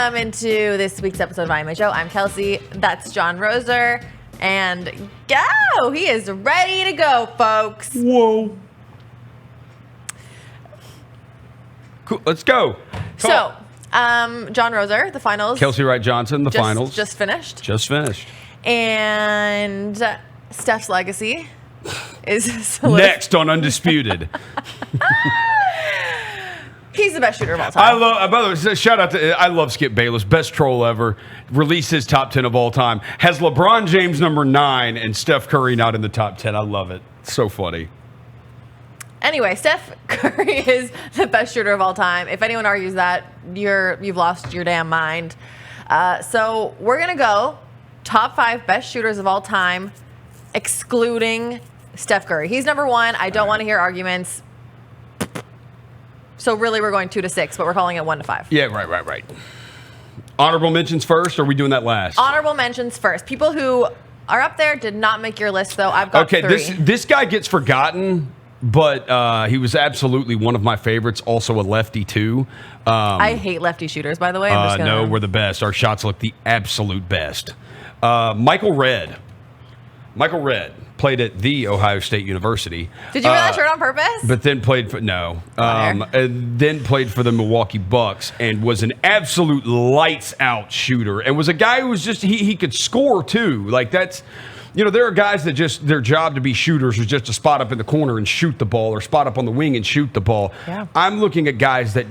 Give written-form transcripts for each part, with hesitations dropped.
Welcome into this week's episode of I Am a Joe. I'm Kelcey. That's John Roser. And go! He is ready to go, folks. Whoa. Cool. Let's go. So, John Roser, the finals. Kelcey Wright Johnson, the finals. Just finished. Just finished. And Steph's legacy is next on Undisputed. He's the best shooter of all time. By the way, shout out to, I love Skip Bayless, best troll ever. Released his top 10 of all time. Has LeBron James number 9 and Steph Curry not in the top 10. I love it. So funny. Anyway, Steph Curry is the best shooter of all time. If anyone argues that, you've lost your damn mind. So we're going to go top 5 best shooters of all time, excluding Steph Curry. He's number 1. I don't want to hear arguments. So really, we're going 2 to 6, but we're calling it 1 to 5. Yeah, right. Honorable mentions first, or are we doing that last? Honorable mentions first. People who are up there did not make your list, though. I've got 3. This guy gets forgotten, but he was absolutely one of my favorites. Also a lefty too. I hate lefty shooters, by the way. No, we're the best. Our shots look the absolute best. Michael Redd. Played at the Ohio State University. Did you wear that shirt on purpose? But then played for and then played for the Milwaukee Bucks and was an absolute lights out shooter and was a guy who was just he could score too. Like that's. There are guys that just their job to be shooters was just to spot up in the corner and shoot the ball or spot up on the wing and shoot the ball. Yeah. I'm looking at guys that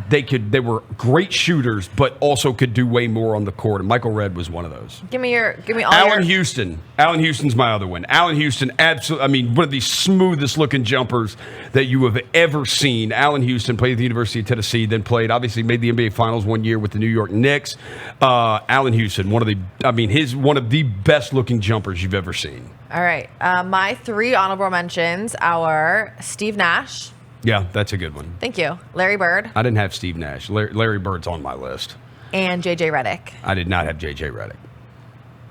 they were great shooters, but also could do way more on the court. And Michael Redd was one of those. Give me all Allen Houston. Allen Houston's my other one. Allen Houston, absolutely. I mean, one of the smoothest looking jumpers that you have ever seen. Allen Houston played at the University of Tennessee, then obviously made the NBA Finals one year with the New York Knicks. Allen Houston, one of the best looking jumpers you've ever seen. All right. My 3 honorable mentions are Steve Nash. Yeah, that's a good one. Thank you. Larry Bird. I didn't have Steve Nash. Larry Bird's on my list. And J.J. Redick. I did not have J.J. Redick.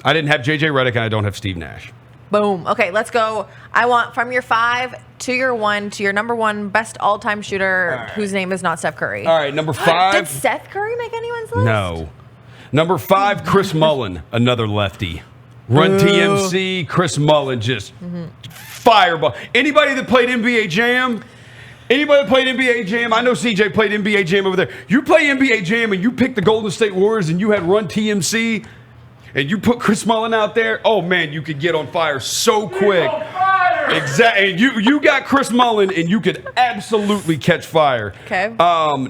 I didn't have J.J. Redick, and I don't have Steve Nash. Boom. Okay, let's go. I want from your 5 to your 1 to your number 1 best all-time shooter whose name is not Steph Curry. All right, number 5. Did Steph Curry make anyone's list? No. Number 5, Chris Mullin, another lefty. Run TMC, Chris Mullin, just fireball. Anybody that played NBA Jam? Anybody that played NBA Jam? I know CJ played NBA Jam over there. You play NBA Jam and you pick the Golden State Warriors and you had Run TMC and you put Chris Mullin out there, oh man, you could get on fire so quick. Exactly. And you got Chris Mullin and you could absolutely catch fire. Okay.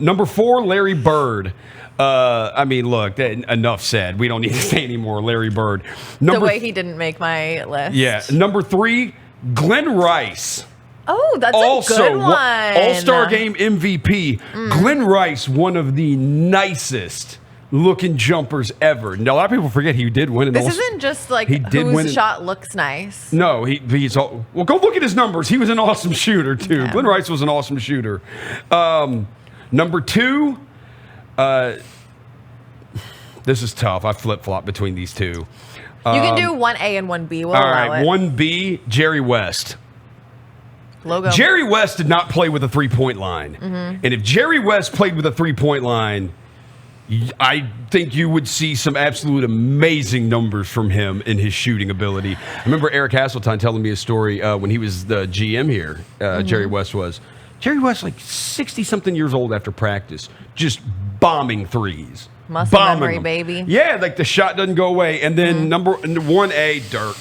Number 4, Larry Bird. Look, enough said. We don't need to say anymore. Larry Bird. The way he didn't make my list. Yeah. Number 3, Glenn Rice. Oh, that's a good one. All-Star Game MVP. Glenn Rice, one of the nicest looking jumpers ever. Now, a lot of people forget he did win. This isn't just like whose shot looks nice. No, he's all. Well, go look at his numbers. He was an awesome shooter too. Yeah. Glenn Rice was an awesome shooter. Number 2. This is tough. I flip-flop between these two. You can do 1A and 1B. We'll allow it. 1B, Jerry West. Logo. Jerry West did not play with a three-point line. And if Jerry West played with a three-point line, I think you would see some absolute amazing numbers from him in his shooting ability. I remember Eric Hasseltine telling me a story when he was the GM here, Jerry West was. Jerry West, like 60-something years old after practice, just bombing threes. Muscle memory, baby. Yeah, like the shot doesn't go away. And then number 1A, Dirk.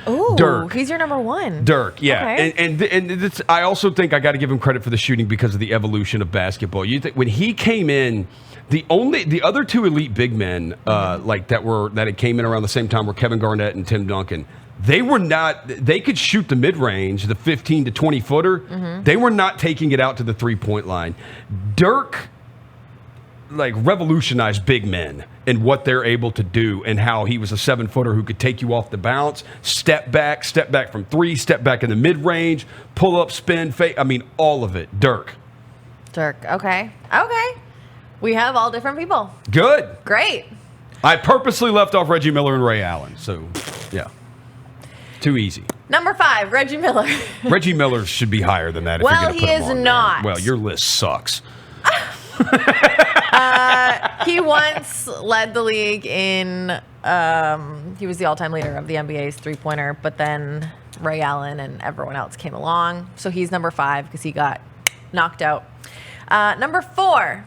Ooh, Dirk. He's your number 1. Dirk, yeah. Okay. And it's, I also think I got to give him credit for the shooting because of the evolution of basketball. You think when he came in, the other 2 elite big men that came in around the same time were Kevin Garnett and Tim Duncan. They could shoot the mid-range, the 15 to 20 footer. They were not taking it out to the 3-point line. Dirk revolutionized big men and what they're able to do and how he was a 7-footer who could take you off the bounce, step back from 3, step back in the mid-range, pull up, spin, fake. I mean, all of it. Dirk. Okay. We have all different people. Good. Great. I purposely left off Reggie Miller and Ray Allen. So, yeah. Too easy. Number 5, Reggie Miller. Reggie Miller should be higher than that. If you're Well, gonna put he him is on not. there. Well, your list sucks. He once led the league in. He was the all-time leader of the NBA's three-pointer, but then Ray Allen and everyone else came along. So he's number 5 because he got knocked out. Number 4,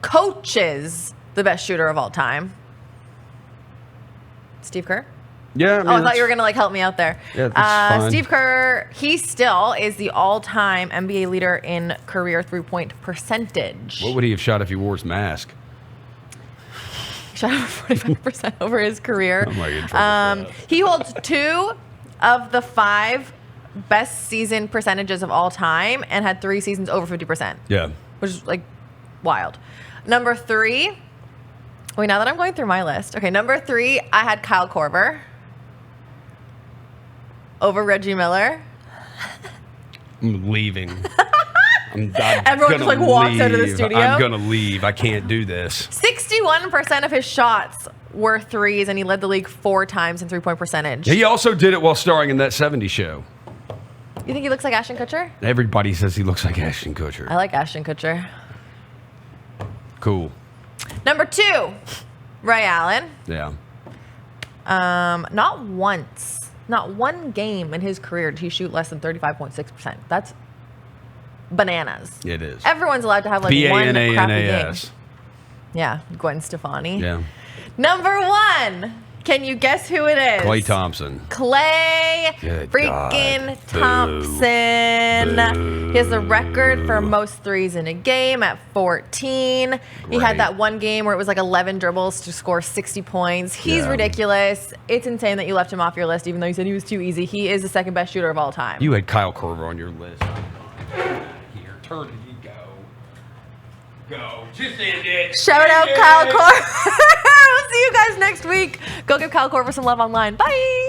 coaches the best shooter of all time. Steve Kerr? Yeah. I mean, I thought you were going to help me out there. Yeah, that's fine. Steve Kerr, he still is the all-time NBA leader in career three-point percentage. What would he have shot if he wore his mask? He shot over 45% over his career. I'm like in trouble for that. He holds 2 of the 5 best season percentages of all time and had 3 seasons over 50%. Yeah. Which is wild. Number 3. Wait, now that I'm going through my list. Okay, number 3, I had Kyle Korver over Reggie Miller. I'm leaving. Everyone just walks out of the studio. I'm gonna leave. I can't do this. 61% of his shots were threes, and he led the league 4 times in three-point percentage. He also did it while starring in that 70s show. You think he looks like Ashton Kutcher? Everybody says he looks like Ashton Kutcher. I like Ashton Kutcher. Cool. Number 2, Ray Allen. Yeah. Not one game in his career did he shoot less than 35.6%. That's bananas. It is. Everyone's allowed to have one crappy game. Bananas. Yeah, Gwen Stefani. Yeah. Number 1. Can you guess who it is? Klay Thompson. Klay Good freaking God. Thompson. Boo. He has the record for most threes in a game at 14. He had that one game where it was 11 dribbles to score 60 points. He's ridiculous. It's insane that you left him off your list, even though you said he was too easy. He is the second best shooter of all time. You had Kyle Korver on your list. Here, turn it. You go. Go. Just end it. Shout out Kyle Korver. We'll see you guys next week. Go give Kyle Korver some love online. Bye.